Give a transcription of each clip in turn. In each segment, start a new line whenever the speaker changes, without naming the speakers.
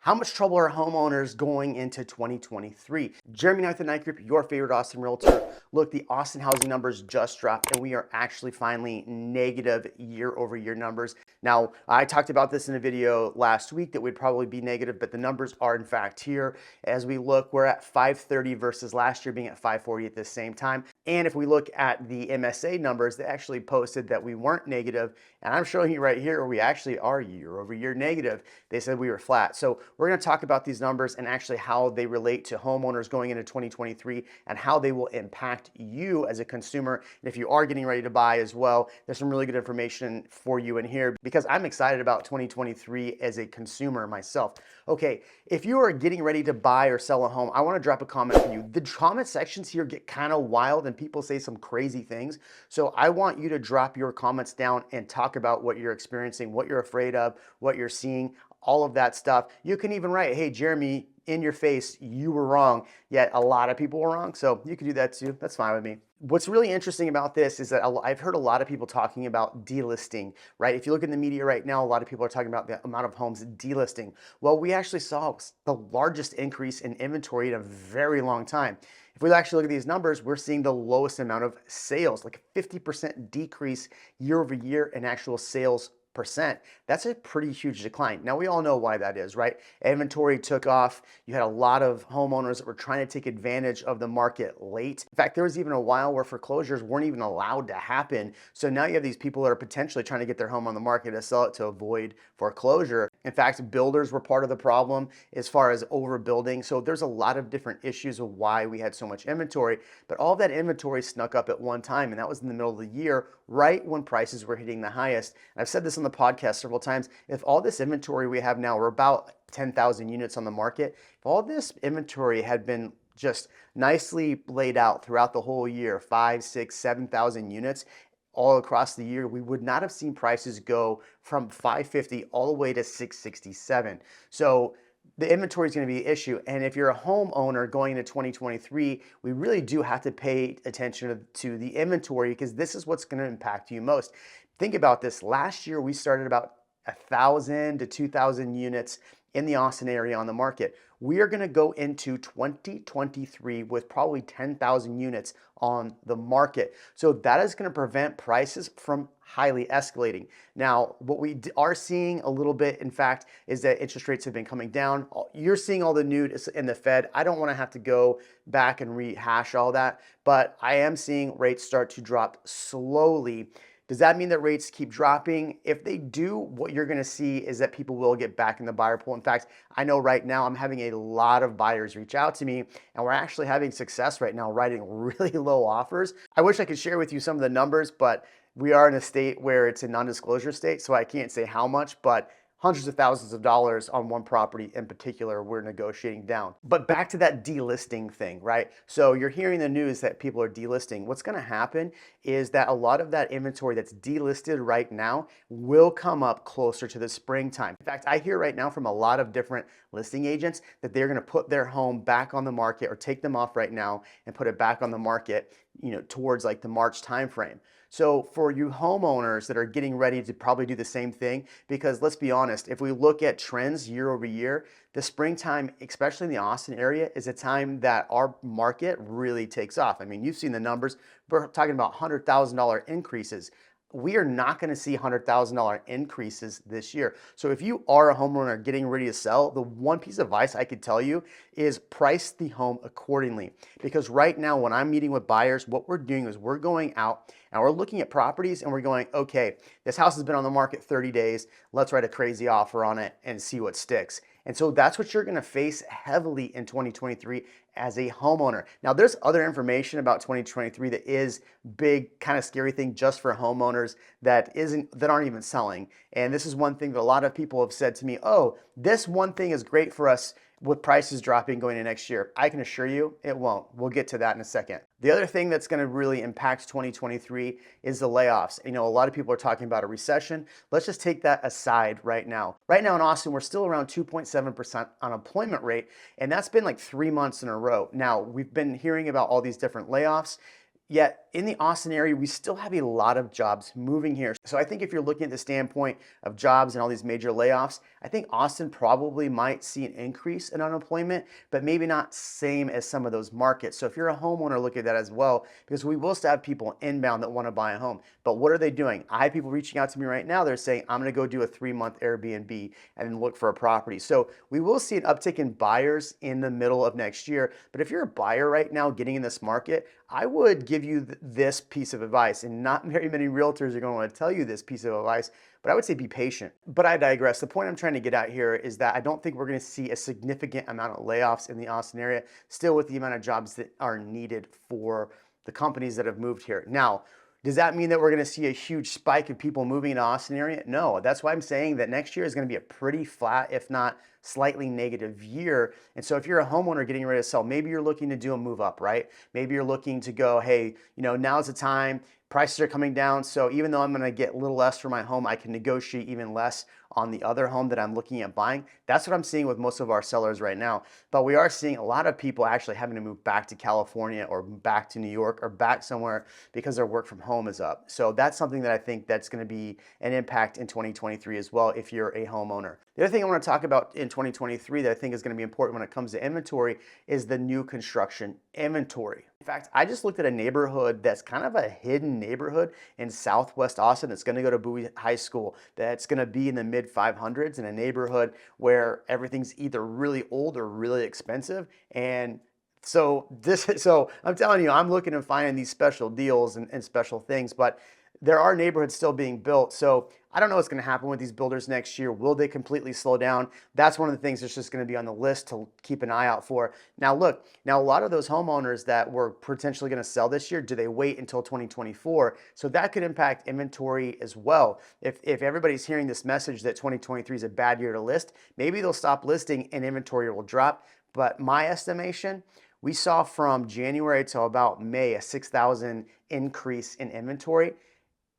How much trouble are homeowners going into 2023? Jeremy Knight with the Knight Group, your favorite Austin realtor. Look, the Austin housing numbers just dropped and we are actually finally negative year over year numbers. Now, I talked about this in a video last week that would probably be negative, but the numbers are in fact here. As we look, we're at 530 versus last year being at 540 at the same time. And if we look at the MSA numbers, they actually posted that we weren't negative. And I'm showing you right here where we actually are year over year negative. They said we were flat. So we're going to talk about these numbers and actually how they relate to homeowners going into 2023 and how they will impact you as a consumer. And if you are getting ready to buy as well, there's some really good information for you in here because I'm excited about 2023 as a consumer myself. Okay, if you are getting ready to buy or sell a home, I want to drop a comment for you. The comment sections here get kind of wild and people say some crazy things. So I want you to drop your comments down and talk about what you're experiencing, what you're afraid of, what you're seeing, all of that stuff. You can even write, hey, Jeremy, in your face, you were wrong, yet a lot of people were wrong. So you can do that too. That's fine with me. What's really interesting about this is that I've heard a lot of people talking about delisting, right? If you look in the media right now, a lot of people are talking about the amount of homes delisting. Well, we actually saw the largest increase in inventory in a very long time. If we actually look at these numbers, we're seeing the lowest amount of sales, like a 50% decrease year over year in actual sales percent. That's a pretty huge decline. Now we all know why that is, right? Inventory took off. You had a lot of homeowners that were trying to take advantage of the market late. In fact, there was even a while where foreclosures weren't even allowed to happen. So now you have these people that are potentially trying to get their home on the market to sell it to avoid foreclosure. In fact, builders were part of the problem as far as overbuilding. So there's a lot of different issues of why we had so much inventory, but all of that inventory snuck up at one time, and that was in the middle of the year, right when prices were hitting the highest. And I've said this on the podcast several times. If all this inventory we have now, we're about 10,000 units on the market. If all this inventory had been just nicely laid out throughout the whole year, 5, 6, 7,000 units, all across the year, we would not have seen prices go from 550 all the way to 667. So the inventory is going to be an issue. And if you're a homeowner going into 2023, we really do have to pay attention to the inventory because this is what's going to impact you most. Think about this. Last year, we started about 1,000 to 2,000 units in the Austin area on the market. We are going to go into 2023 with probably 10,000 units on the market. So that is going to prevent prices from highly escalating. Now, what we are seeing a little bit, in fact, is that interest rates have been coming down. You're seeing all the news in the Fed. I don't want to have to go back and rehash all that, but I am seeing rates start to drop slowly. Does that mean that rates keep dropping? If they do, what you're going to see is that people will get back in the buyer pool. In fact, I know right now I'm having a lot of buyers reach out to me, and we're actually having success right now writing really low offers. I wish I could share with you some of the numbers, but we are in a state where it's a non-disclosure state, so I can't say how much, but hundreds of thousands of dollars on one property in particular we're negotiating down. But back to that delisting thing, right? So you're hearing the news that people are delisting. What's going to happen is that a lot of that inventory that's delisted right now will come up closer to the springtime. In fact, I hear right now from a lot of different listing agents that they're going to put their home back on the market or take them off right now and put it back on the market, towards like the March timeframe. So for you homeowners that are getting ready to probably do the same thing, because let's be honest, if we look at trends year over year, the springtime, especially in the Austin area, is a time that our market really takes off. I mean, you've seen the numbers. We're talking about $100,000 increases. We are not going to see $100,000 increases this year. So if you are a homeowner getting ready to sell, the one piece of advice I could tell you is price the home accordingly. Because right now when I'm meeting with buyers, what we're doing is we're going out and we're looking at properties and we're going, okay, this house has been on the market 30 days. Let's write a crazy offer on it and see what sticks. And so that's what you're going to face heavily in 2023 as a homeowner. Now, there's other information about 2023 that is big, kind of scary thing just for homeowners that aren't even selling. And this is one thing that a lot of people have said to me, oh, this one thing is great for us with prices dropping going into next year. I can assure you it won't. We'll get to that in a second. The other thing that's going to really impact 2023 is the layoffs. A lot of people are talking about a recession. Let's just take that aside right now. Right now in Austin, we're still around 2.7% unemployment rate, and that's been like 3 months in a row. Now, we've been hearing about all these different layoffs. Yet in the Austin area, we still have a lot of jobs moving here. So I think if you're looking at the standpoint of jobs and all these major layoffs, I think Austin probably might see an increase in unemployment, but maybe not same as some of those markets. So if you're a homeowner, look at that as well, because we will still have people inbound that want to buy a home. But what are they doing? I have people reaching out to me right now. They're saying, I'm going to go do a 3-month Airbnb and then look for a property. So we will see an uptick in buyers in the middle of next year. But if you're a buyer right now getting in this market, I would give you this piece of advice, and not very many realtors are going to want to tell you this piece of advice, but I would say be patient. But I digress. The point I'm trying to get at here is that I don't think we're going to see a significant amount of layoffs in the Austin area, still with the amount of jobs that are needed for the companies that have moved here. Now, does that mean that we're going to see a huge spike of people moving to Austin area? No, that's why I'm saying that next year is going to be a pretty flat, if not slightly negative year. And so if you're a homeowner getting ready to sell, maybe you're looking to do a move up, right? Maybe you're looking to go, hey, now's the time. Prices are coming down. So even though I'm going to get a little less for my home, I can negotiate even less on the other home that I'm looking at buying. That's what I'm seeing with most of our sellers right now. But we are seeing a lot of people actually having to move back to California or back to New York or back somewhere because their work from home is up. So that's something that I think that's going to be an impact in 2023 as well if you're a homeowner. The other thing I want to talk about in 2023 that I think is going to be important when it comes to inventory is the new construction inventory. In fact, I just looked at a neighborhood that's kind of a hidden neighborhood in Southwest Austin that's going to go to Bowie High School, that's going to be in the mid 500s in a neighborhood where everything's either really old or really expensive. And so I'm telling you, I'm looking and finding these special deals and special things, but there are neighborhoods still being built. So I don't know what's going to happen with these builders next year. Will they completely slow down? That's one of the things that's just going to be on the list to keep an eye out for. Now, look, a lot of those homeowners that were potentially going to sell this year, do they wait until 2024? So that could impact inventory as well. If everybody's hearing this message that 2023 is a bad year to list, maybe they'll stop listing and inventory will drop. But my estimation, we saw from January till about May a 6,000 increase in inventory.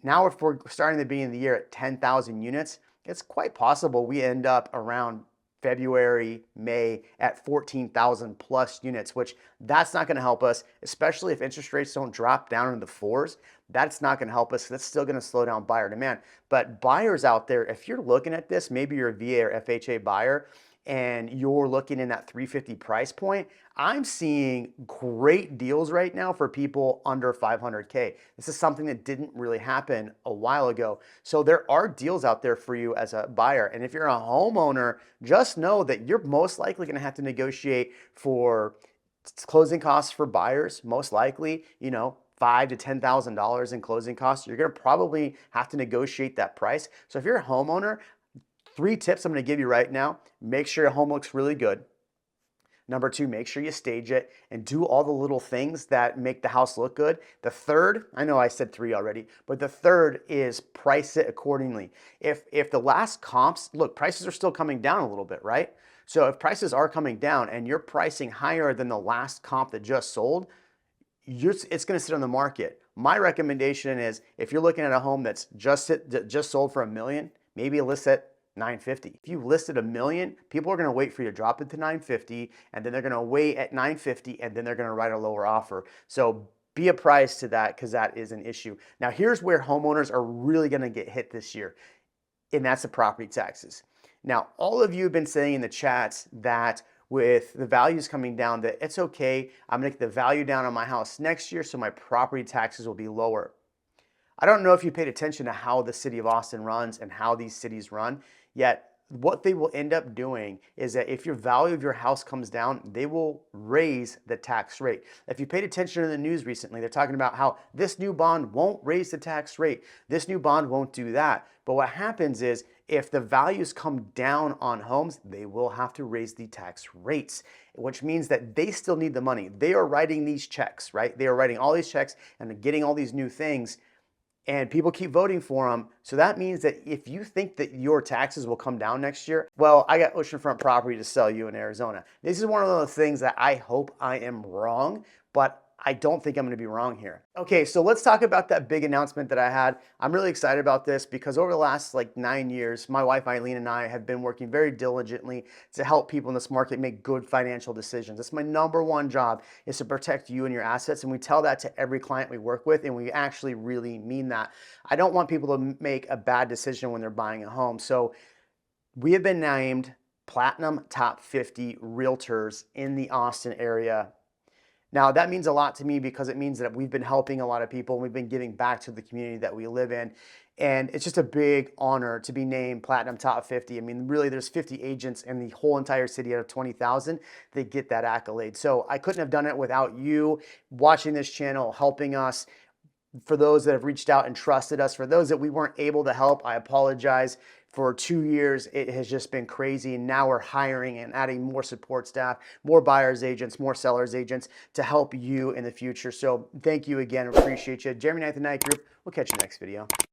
Now, if we're starting the beginning of the year at 10,000 units, it's quite possible we end up around February, May at 14,000 plus units, which that's not going to help us, especially if interest rates don't drop down into the fours. That's not going to help us. That's still going to slow down buyer demand. But buyers out there, if you're looking at this, maybe you're a VA or FHA buyer, and you're looking in that 350 price point, I'm seeing great deals right now for people under 500K. This is something that didn't really happen a while ago. So there are deals out there for you as a buyer. And if you're a homeowner, just know that you're most likely going to have to negotiate for closing costs for buyers, most likely, $5,000 to $10,000 in closing costs. You're going to probably have to negotiate that price. So if you're a homeowner, 3 tips I'm going to give you right now. Make sure your home looks really good. Number 2, make sure you stage it and do all the little things that make the house look good. The third, I know I said 3 already, but the third is price it accordingly. If the last comps, look, prices are still coming down a little bit, right? So if prices are coming down and you're pricing higher than the last comp that just sold, it's going to sit on the market. My recommendation is if you're looking at a home that's just sold for $1 million, maybe list at $950. If you listed $1 million, people are going to wait for you to drop it to $950, and then they're going to wait at $950, and then they're going to write a lower offer. So be apprised to that, because that is an issue. Now, here's where homeowners are really going to get hit this year, and that's the property taxes. Now, all of you have been saying in the chats that with the values coming down, that it's okay, I'm going to get the value down on my house next year, so my property taxes will be lower. I don't know if you paid attention to how the city of Austin runs and how these cities run, yet what they will end up doing is that if your value of your house comes down, they will raise the tax rate. If you paid attention to the news recently, they're talking about how this new bond won't raise the tax rate. This new bond won't do that. But what happens is if the values come down on homes, they will have to raise the tax rates, which means that they still need the money. They are writing these checks, right? They are writing all these checks and getting all these new things, and people keep voting for them. So that means that if you think that your taxes will come down next year, well, I got oceanfront property to sell you in Arizona. This is one of those things that I hope I am wrong, but I don't think I'm going to be wrong here. Okay, so let's talk about that big announcement that I had. I'm really excited about this because over the last like 9 years, my wife Eileen and I have been working very diligently to help people in this market make good financial decisions. That's my number one job, is to protect you and your assets. And we tell that to every client we work with, and we actually really mean that. I don't want people to make a bad decision when they're buying a home. So we have been named Platinum Top 50 Realtors in the Austin area. Now, that means a lot to me because it means that we've been helping a lot of people and we've been giving back to the community that we live in. And it's just a big honor to be named Platinum Top 50. I mean, really, there's 50 agents in the whole entire city out of 20,000 that get that accolade. So I couldn't have done it without you watching this channel, helping us. For those that have reached out and trusted us, for those that we weren't able to help, I apologize. For 2 years, it has just been crazy. And now we're hiring and adding more support staff, more buyers agents, more sellers agents to help you in the future. So thank you again. Appreciate you. Jeremy Knight, the Knight Group. We'll catch you next video.